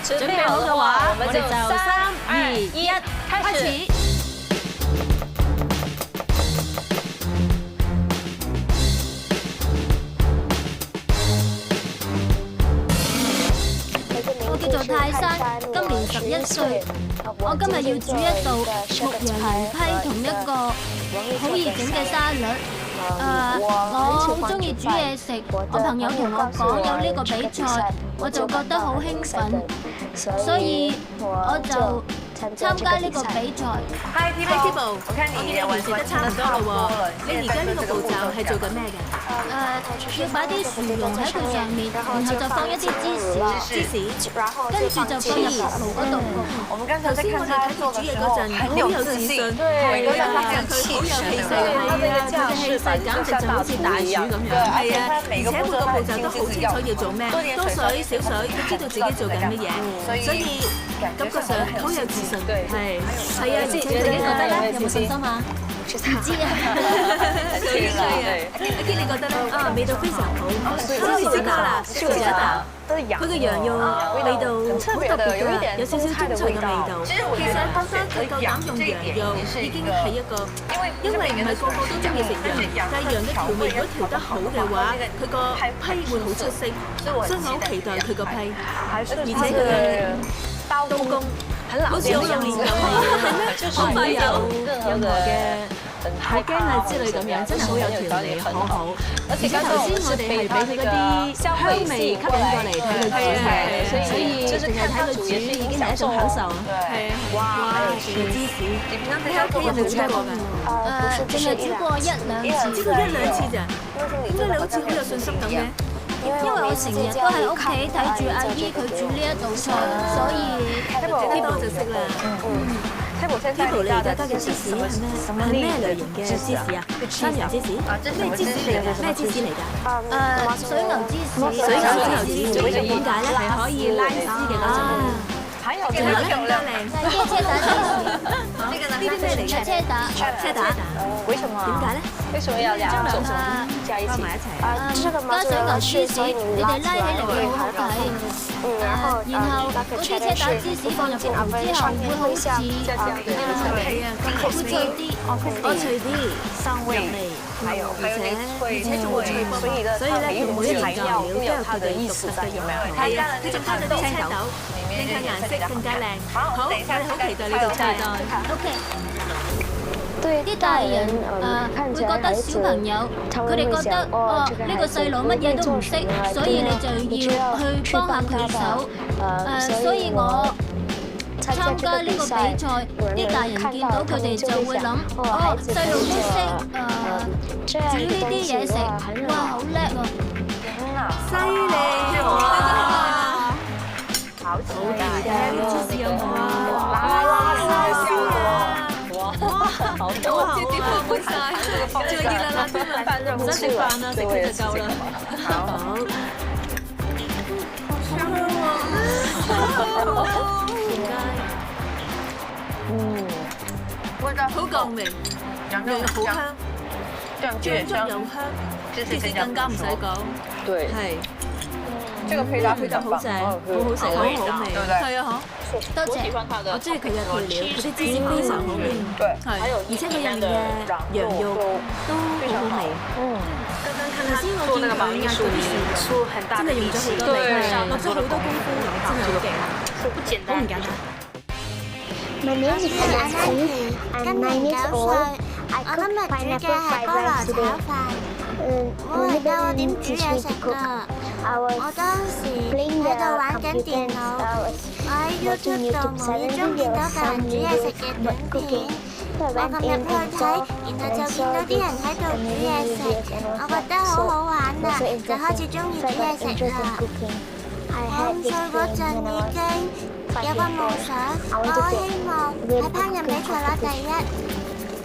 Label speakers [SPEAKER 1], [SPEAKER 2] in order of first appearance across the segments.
[SPEAKER 1] 準備好嘅話，我哋就3、2、1，開始。
[SPEAKER 2] 我叫做泰山，今年11歲。我今日要煮一道牧羊羊批同一個好易整嘅沙律。我好中意煮嘢食，我朋友同我講有呢個比賽，我就覺得好興奮，所以我就參加呢個比賽。
[SPEAKER 1] Hi Tibo，我見你完成得差唔多咯喎，你而家呢個步驟係做緊咩嘅？
[SPEAKER 2] 要擺啲薯蓉喺佢上面，然後就放一啲芝士，跟住就放入爐嗰度。
[SPEAKER 1] 頭先我哋睇佢煮嘢嗰陣，好有自信，係啊，佢好有氣勢，係啊，佢嘅氣勢簡直就好似大廚咁樣，係啊，而且每個步驟都好清楚要做咩，多水少水，都知道自己做緊乜嘢，所以感覺上好有自信，係啊，自己覺得咧，有冇信心啊？唔知啊，所以啊，阿堅你覺得咧？啊，味道非常好，好似即刻啦，食一啖。佢嘅羊肉味道好特別㗎，有少少中菜嘅味道。其實覺得佢夠膽用羊肉已經係一個，因為唔係個個都中意食羊，但係羊嘅調味如果調得好嘅話，佢個批會好出色，所以我好期待佢個批，而且佢嘅刀工。好似好有練咁，好快有任何嘅海驚啊之類咁樣，真係好有條理，好好。而且頭先我哋係俾佢嗰啲香味吸引過嚟睇佢煮，所以淨係睇佢煮已經係一種享受。係啊，哇！仲有芝士，你喺屋企有冇煮過㗎？
[SPEAKER 2] 淨係煮過1、2次。
[SPEAKER 1] 只過1、2次咋？點解你好似好有信心咁嘅？
[SPEAKER 2] 因為我成日都喺屋企睇住阿姨佢煮呢一道菜，所以
[SPEAKER 1] Tibo就識啦。Tibo 你而家加嘅芝士係咩類型嘅芝士啊？山羊芝士？咩芝士嚟㗎？咩芝士嚟㗎？
[SPEAKER 2] 水牛芝士。
[SPEAKER 1] 水牛芝士點解咧？係可以拉絲嘅嗰種。仲有更加靚。
[SPEAKER 2] 椰車打芝士。
[SPEAKER 1] 呢啲咩嚟嘅？車打。
[SPEAKER 2] 為什麼？
[SPEAKER 1] 點解咧？
[SPEAKER 3] 為什麼要兩種
[SPEAKER 1] 放埋一齊？
[SPEAKER 2] 加水牛芝士，你哋拉起嚟會好好睇。然後嗰啲車打芝士放入焗爐之後，會好似好脆啲，脆啲，生入味，而且仲會脆卜卜。所以咧，用每一樣材料都有佢嘅意思在，有冇？係啊，你仲加咗啲青豆，令佢顏色更加靚。好，我哋好期待呢道菜單。OK。啲大人會覺得小朋友，佢哋覺得呢個細路乜嘢都唔識，所以你就要去幫下佢手。所以我參加呢個比賽，啲大人見到佢哋就會諗，細路都識煮呢啲嘢食，哇，好叻啊！
[SPEAKER 1] 犀利啊！好大嘅呢芝士有冇啊？好多啊！啲放滿晒，仲要熱辣辣添啊！唔使食飯啦，食佢就夠啦。好，好香喎！點解？味道好夠味，羊肉好香，醬汁又香，芝士更加唔使講。
[SPEAKER 3] 對，
[SPEAKER 1] 係。
[SPEAKER 3] 這個配搭非常棒，
[SPEAKER 1] 好正，好好食，好好味，係啊，嗬。
[SPEAKER 2] 多謝。
[SPEAKER 1] 我中意佢嘅配料，佢啲芝士非常好味，係，而且佢入面嘅羊肉都好好味。頭先我見佢壓嗰啲薯蓉，真係用咗好多力，落咗好多功夫，真係好勁，好唔簡單。
[SPEAKER 4] My name is Anaki, I'm 9 years old. I cook pineapple fried rice today.
[SPEAKER 2] 我嚟教我點煮嘢食㗎。我當時喺度玩緊電腦，我喺 YouTube 度無意中見到有人煮嘢食嘅短片，我撳入去睇，然後就見到啲人喺度煮嘢食，我覺得好好玩啊，就開始中意煮嘢食啦。我5歲嗰陣已經有個夢想，我希望喺烹飪比賽攞第1。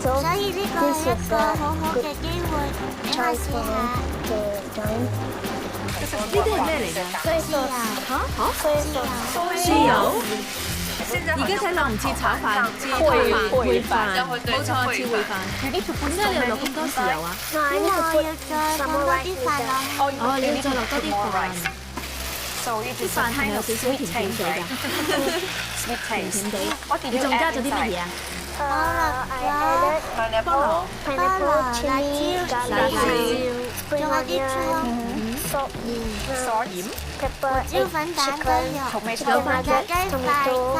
[SPEAKER 2] 所以呢個係一個好好嘅機會，俾我試下。
[SPEAKER 1] 呢啲係咩嚟㗎？豉油。而家睇落唔似炒飯，似燴飯，冇錯，似燴飯。點解你要落咁多豉油啊？
[SPEAKER 2] 因為我要再放多啲飯落去。
[SPEAKER 1] 你要再落多啲飯。啲飯係咪有少少甜甜地㗎？甜甜地。你仲加咗啲乜嘢啊？菠蘿、
[SPEAKER 4] 辣椒，仲有啲葱、
[SPEAKER 3] 索鹽、
[SPEAKER 4] 胡椒粉、蛋都有，仲有炸雞塊、番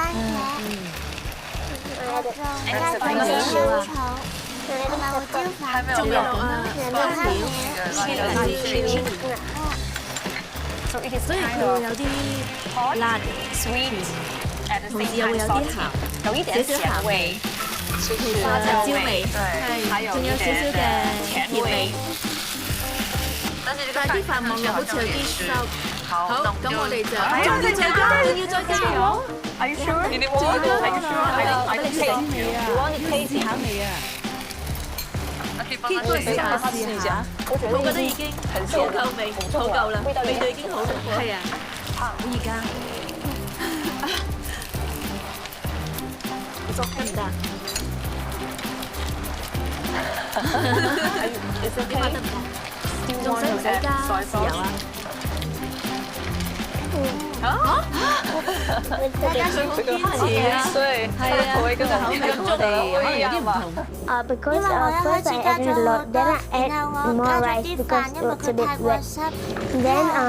[SPEAKER 4] 茄，加番茄香草，同埋胡椒粉，
[SPEAKER 1] 仲有啊，香料。所以佢會有啲辣、sweet， 同時又會有啲鹹，有少少鹹味，辣椒味，仲有少少嘅甜味。但係啲飯望又好似有啲濕。好，咁我哋就仲要再加。Are you sure？你哋冇啊？我哋試下味啊！結果試下，我覺得已經好夠味，好夠啦，味道已經好，係啊，好而家得唔得？仲使唔使加豉油啊？大家好堅持啊！係啊，口味跟我哋可能有啲唔同。
[SPEAKER 4] 因
[SPEAKER 2] Because
[SPEAKER 4] 為我一開
[SPEAKER 2] first
[SPEAKER 4] 始
[SPEAKER 2] I
[SPEAKER 4] 加
[SPEAKER 2] added
[SPEAKER 4] 咗
[SPEAKER 2] a
[SPEAKER 4] 好
[SPEAKER 2] lot,
[SPEAKER 4] 多，
[SPEAKER 2] then I
[SPEAKER 4] 然後
[SPEAKER 2] add
[SPEAKER 4] 我
[SPEAKER 2] more
[SPEAKER 4] 加咗
[SPEAKER 2] rice
[SPEAKER 4] 啲
[SPEAKER 2] because
[SPEAKER 4] 飯，因為
[SPEAKER 2] it's
[SPEAKER 4] 佢
[SPEAKER 2] a bit
[SPEAKER 4] 太過
[SPEAKER 2] wet.
[SPEAKER 4] 濕。
[SPEAKER 2] Then I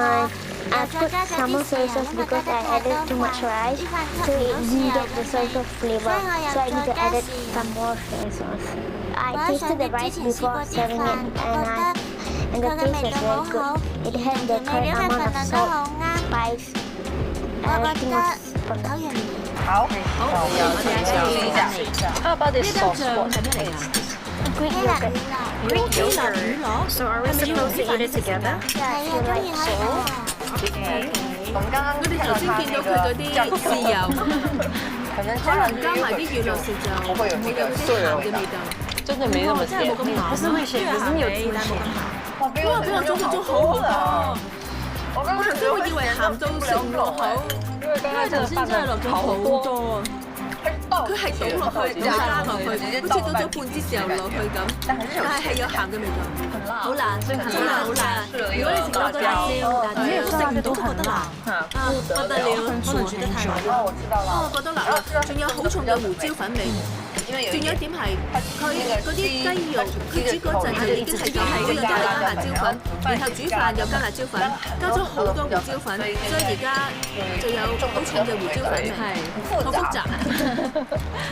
[SPEAKER 4] 又再
[SPEAKER 2] put
[SPEAKER 4] 加咗
[SPEAKER 2] some
[SPEAKER 4] 啲
[SPEAKER 2] soy
[SPEAKER 4] 豉油，
[SPEAKER 2] sauce
[SPEAKER 4] 因為
[SPEAKER 2] because
[SPEAKER 4] 加
[SPEAKER 2] I
[SPEAKER 4] 太
[SPEAKER 2] added
[SPEAKER 4] 多
[SPEAKER 2] too much
[SPEAKER 4] 飯，
[SPEAKER 2] rice,
[SPEAKER 4] 啲飯
[SPEAKER 2] so
[SPEAKER 4] 吸唔
[SPEAKER 2] it
[SPEAKER 4] 到豉
[SPEAKER 2] didn't
[SPEAKER 4] 油
[SPEAKER 2] get the soy sauce flavor. So I need to add some more soy sauce. I
[SPEAKER 4] 我喺
[SPEAKER 2] tasted
[SPEAKER 4] 上
[SPEAKER 2] the
[SPEAKER 4] 邊之
[SPEAKER 2] rice
[SPEAKER 4] 前試
[SPEAKER 2] before
[SPEAKER 4] 過啲
[SPEAKER 2] serving
[SPEAKER 4] 飯，
[SPEAKER 2] it,
[SPEAKER 4] 我覺得
[SPEAKER 2] and the
[SPEAKER 4] 佢嘅
[SPEAKER 2] taste
[SPEAKER 4] 味
[SPEAKER 2] was
[SPEAKER 4] 道好
[SPEAKER 2] very
[SPEAKER 4] 好，
[SPEAKER 2] good. It had the
[SPEAKER 4] 調味
[SPEAKER 2] correct
[SPEAKER 4] 料嘅
[SPEAKER 2] amount
[SPEAKER 4] 份
[SPEAKER 2] of
[SPEAKER 4] 量都
[SPEAKER 2] salt,
[SPEAKER 4] 好啱，
[SPEAKER 2] spice,
[SPEAKER 4] 我覺
[SPEAKER 2] everything
[SPEAKER 4] 得
[SPEAKER 2] was
[SPEAKER 4] 好
[SPEAKER 2] perfect.
[SPEAKER 4] 容易。
[SPEAKER 3] 好，我哋試下。How about this
[SPEAKER 1] 呢張
[SPEAKER 3] sauce?
[SPEAKER 1] 醬係咩嚟㗎？
[SPEAKER 2] Greek
[SPEAKER 4] 希臘
[SPEAKER 2] yogurt.
[SPEAKER 4] 乳酪，
[SPEAKER 1] Greek yogurt。So are we supposed to eat it together？
[SPEAKER 4] 係啊，中意可以睇
[SPEAKER 3] 我們剛剛
[SPEAKER 1] 我哋頭先見到佢嗰啲豉油，可能加埋啲乳酪食就唔會有嗰啲鹹嘅味道。
[SPEAKER 3] 真的沒那麼
[SPEAKER 1] 真係冇咁鹹，
[SPEAKER 3] 不是會鹹，可是有甜味。
[SPEAKER 1] 哇！比我想象中好好多。我頭先我以為鹹到食唔落口，因為頭先真係落咗好多。佢係倒落去，再加落去，好似倒咗半支豉油落去咁，但係有鹹嘅味道。好辣，真係好辣！如果你食多個辣椒，食唔到都覺得辣，不得了，可能煮得太辣。我覺得辣啦，仲有好重嘅胡椒粉味。仲有一點係佢嗰啲雞肉，佢煮嗰陣就已經係咁，又加辣椒粉，然後煮飯又加辣椒粉，加咗好多胡椒粉，所以而家就有好重嘅胡椒粉味，好複雜。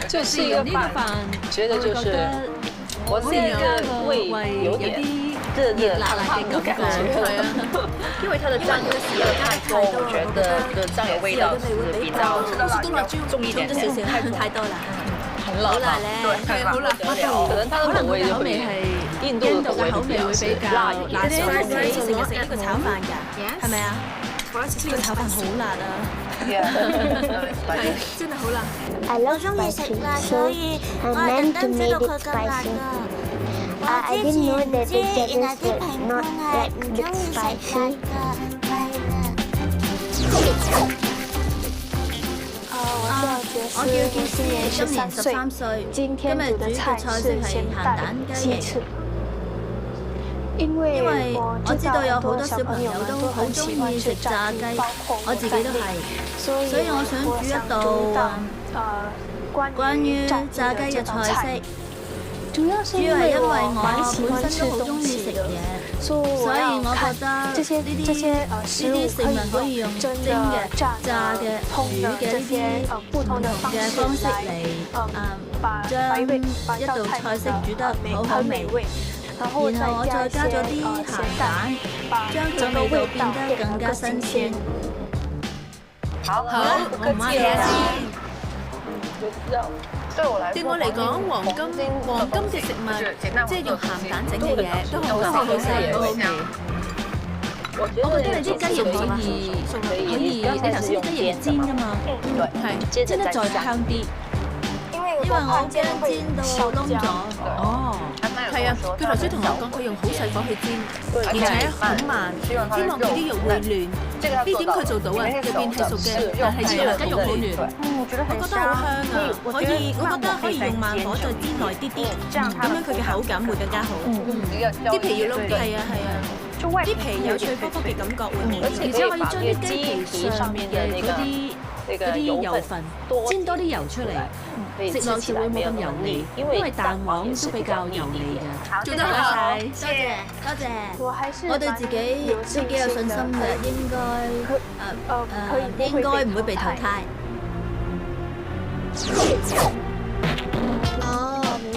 [SPEAKER 3] 就是一個飯，覺得就是我這個胃有點熱辣辣嘅感覺，
[SPEAKER 1] 因為它的醬的豉油太多，
[SPEAKER 3] 我覺得的醬油味道是比較重一點，
[SPEAKER 1] 太多啦。
[SPEAKER 3] 很辣嘛，對，好辣，可能它的口味就會印度的口味會比較辣一點。
[SPEAKER 1] 你成日食呢個炒飯㗎，係咪啊？呢個炒飯好辣啊！係真係好辣。
[SPEAKER 4] 我中意食辣，所以我係特登知道佢咁辣㗎。我之前唔知，原來啲評判係唔中意食辣㗎，係啦。
[SPEAKER 2] 我叫健思野，今年13歲。今天煮嘅菜是鹹蛋雞翼。因為我知道有好多小朋友都好中意食炸雞，我自己都係，所以我想煮一道關於炸雞嘅菜式。主要係因為我本身都好中意食嘢，所以我覺得呢啲食物可以用蒸嘅、炸嘅、煮嘅呢啲唔同嘅方式嚟將一道菜式煮得好好味。然後我再加咗啲鹹蛋，將佢味道變得更加新鮮。
[SPEAKER 1] 好，我買嘢先。對我嚟講，黃金嘅食物，即係用鹹蛋整嘅嘢，都好好食，好好味。我覺得你啲雞翼可以，你頭先啲雞翼煎㗎嘛，係煎得再香啲。因為我驚煎到燶咗。哦，係啊，佢頭先同我講，佢用好細火去煎，而且好慢，希望佢啲肉會嫩。呢點佢做到啊，入邊係熟嘅，但係煎雞肉好嫩。我覺得好香啊，我覺得可以用慢火再煎耐啲，咁樣佢嘅口感會更加好。啲皮要燶啲。係啊係啊。啲皮有脆卜卜嘅感覺會好，
[SPEAKER 3] 而且可以將啲雞皮上面嘅嗰啲油份煎多啲油出嚟，食落就會冇咁油膩，因為蛋黃都比較油膩嘅。
[SPEAKER 1] 做得好，
[SPEAKER 2] 多謝多謝。我對自己都幾有信心嘅，應該唔會被淘汰。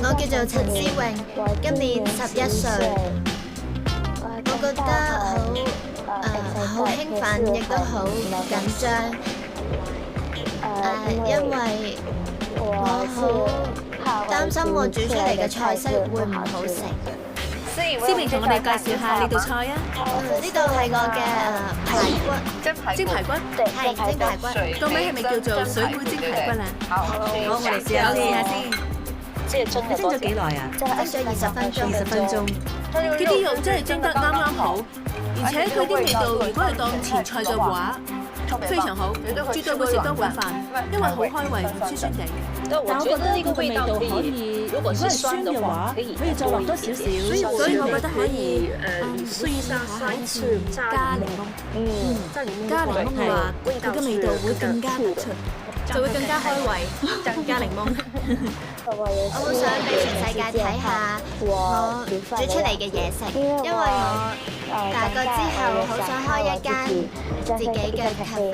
[SPEAKER 2] 我叫做陳思穎，今年11歲。我覺得好興奮，亦都好緊張。因為我好擔心我煮出嚟嘅菜式會唔好食。
[SPEAKER 1] 思穎同我哋介紹下呢道菜啊！
[SPEAKER 2] 呢度係我嘅排骨，
[SPEAKER 1] 蒸排骨，
[SPEAKER 2] 係蒸排骨。
[SPEAKER 1] 個名係咪叫做水鼓蒸排骨啊？好，我哋試下先。
[SPEAKER 3] 即係蒸咗幾耐啊？
[SPEAKER 2] 蒸咗20分鐘。
[SPEAKER 1] 20分鐘，佢啲肉真係蒸得啱啱好，而且佢啲味道如果係當前菜嘅話，非常好，絕對會食多碗飯，因為好開胃，酸酸地。
[SPEAKER 3] 但我覺得呢個味道可以，如果係酸嘅話，可以再落多少少。
[SPEAKER 1] 所以我覺得可以試下下一次加檸檬。加檸檬嘅話，佢嘅味道會更加突出，就會更加開胃。加檸檬。
[SPEAKER 2] 我好想俾全世界睇下我煮出嚟嘅嘢食，因為我大個之後好想開一間自己嘅咖啡。